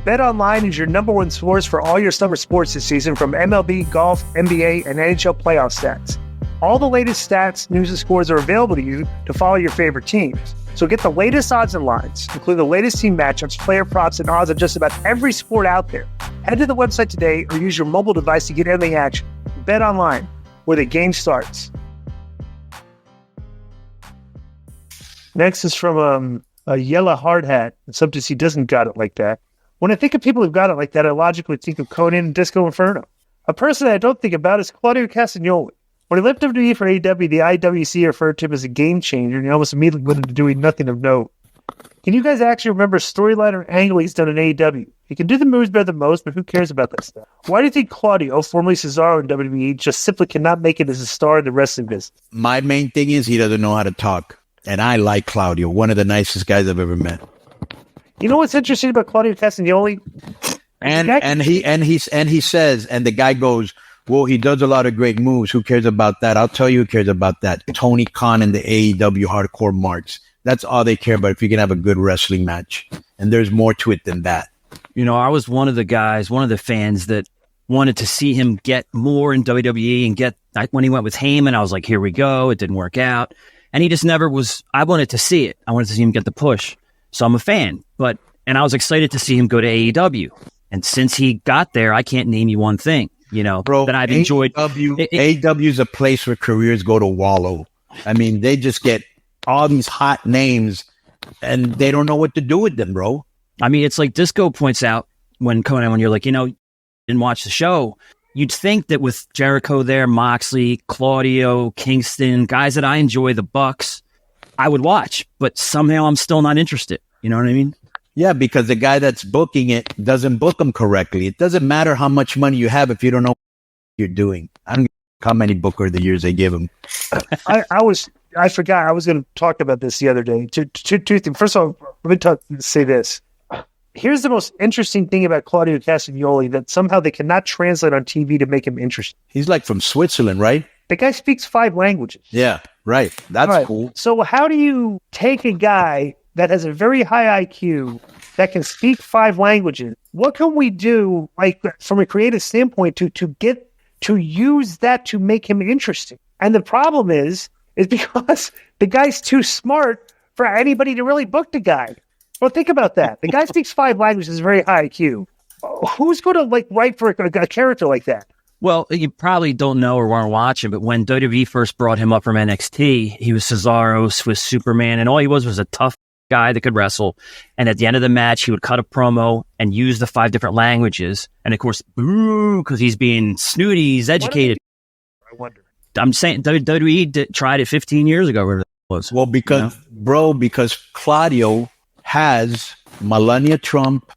BetOnline is your number one source for all your summer sports this season, from MLB, golf, NBA, and NHL playoff stats. All the latest stats, news, and scores are available to you to follow your favorite teams. So get the latest odds and lines, including the latest team matchups, player props, and odds on just about every sport out there. Head to the website today or use your mobile device to get in the action. BetOnline, where the game starts. Next is from a yellow hard hat. Subject he doesn't got it like that. When I think of people who've got it like that, I logically think of Konnan and Disco Inferno. A person I don't think about is Claudio Castagnoli. When he left WWE for AEW, the IWC referred to him as a game changer, and he almost immediately went into doing nothing of note. Can you guys actually remember a storyline or angle he's done in AEW? He can do the moves better than most, but who cares about that stuff? Why do you think Claudio, formerly Cesaro in WWE, just simply cannot make it as a star in the wrestling business? My main thing is he doesn't know how to talk. And I like Claudio, one of the nicest guys I've ever met. You know what's interesting about Claudio Castagnoli? And he says, and the guy goes, well, he does a lot of great moves. Who cares about that? I'll tell you who cares about that. Tony Khan and the AEW hardcore marks. That's all they care about, if you can have a good wrestling match. And there's more to it than that. You know, I was one of the fans that wanted to see him get more in WWE and when he went with Heyman, I was like, here we go. It didn't work out. And he just never was. I wanted to see it. I wanted to see him get the push. So I'm a fan. And I was excited to see him go to AEW. And since he got there, I can't name you one thing, Bro, that I've enjoyed. AEW is a place where careers go to wallow. I mean, they just get all these hot names and they don't know what to do with them, bro. I mean, it's like Disco points out when you're like, didn't watch the show. You'd think that with Jericho there, Moxley, Claudio, Kingston, guys that I enjoy, the Bucks, I would watch, but somehow I'm still not interested. You know what I mean? Yeah, because the guy that's booking it doesn't book them correctly. It doesn't matter how much money you have if you don't know what you're doing. I don't know how many Booker of the years they give him. I forgot. I was going to talk about this the other day. Two things. First of all, let me say this. Here's the most interesting thing about Claudio Castagnoli, that somehow they cannot translate on TV to make him interesting. He's like from Switzerland, right? The guy speaks 5 languages. Yeah, right. That's cool. So how do you take a guy that has a very high IQ, that can speak 5 languages? What can we do, like from a creative standpoint, to use that to make him interesting? And the problem is because the guy's too smart for anybody to really book the guy. Well, think about that. The guy speaks 5 languages, very high IQ. Who's going to write for a character like that? Well, you probably don't know or weren't watching, but when WWE first brought him up from NXT, he was Cesaro, Swiss Superman, and all he was a tough guy that could wrestle. And at the end of the match, he would cut a promo and use the 5 different languages. And of course, boo, because he's being snooty, he's educated. I wonder. I'm saying WWE tried it 15 years ago. Whatever that was. Well, because Claudio has Melania Trump.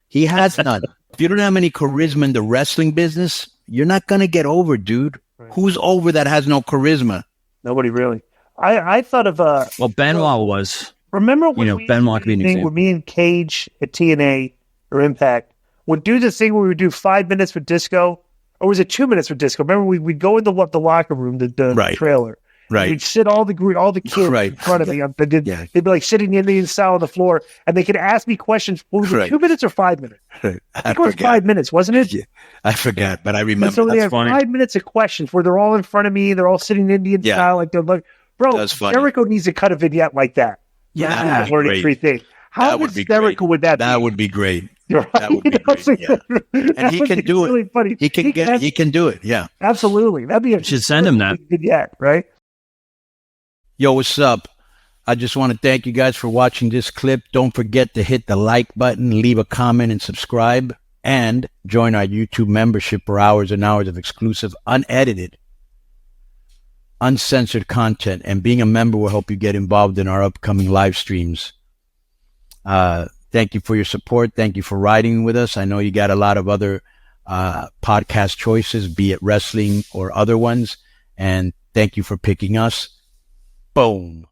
He has none. If you don't have any charisma in the wrestling business, you're not going to get over, dude. Right. Who's over that has no charisma? Nobody really. I thought of Benoit was. Remember when Benoit could be an example. When me and Cage at TNA or Impact would do the thing where we would do 5 minutes with Disco, or was it 2 minutes with Disco? Remember we'd go in the locker room, the trailer. Right. We'd sit all the kids in front of me. They'd be like sitting in the style on the floor, and they could ask me questions. What was it, 2 minutes or 5 minutes? Right. I think it was 5 minutes, wasn't it? Yeah, I forgot, but I remember. And so they had 5 minutes of questions where they're all in front of me. They're all sitting Indian style, like they're like, bro. Jericho needs to cut a vignette like that. Yeah, thing. How hysterical would that be? That would be great. Right? That would be great. Yeah. And he can do really it. Funny. He can do it. Yeah, absolutely. That'd be should send him that vignette, right? Yo, what's up? I just want to thank you guys for watching this clip. Don't forget to hit the like button, leave a comment, and subscribe. And join our YouTube membership for hours and hours of exclusive, unedited, uncensored content. And being a member will help you get involved in our upcoming live streams. Thank you for your support. Thank you for riding with us. I know you got a lot of other podcast choices, be it wrestling or other ones. And thank you for picking us. Boom.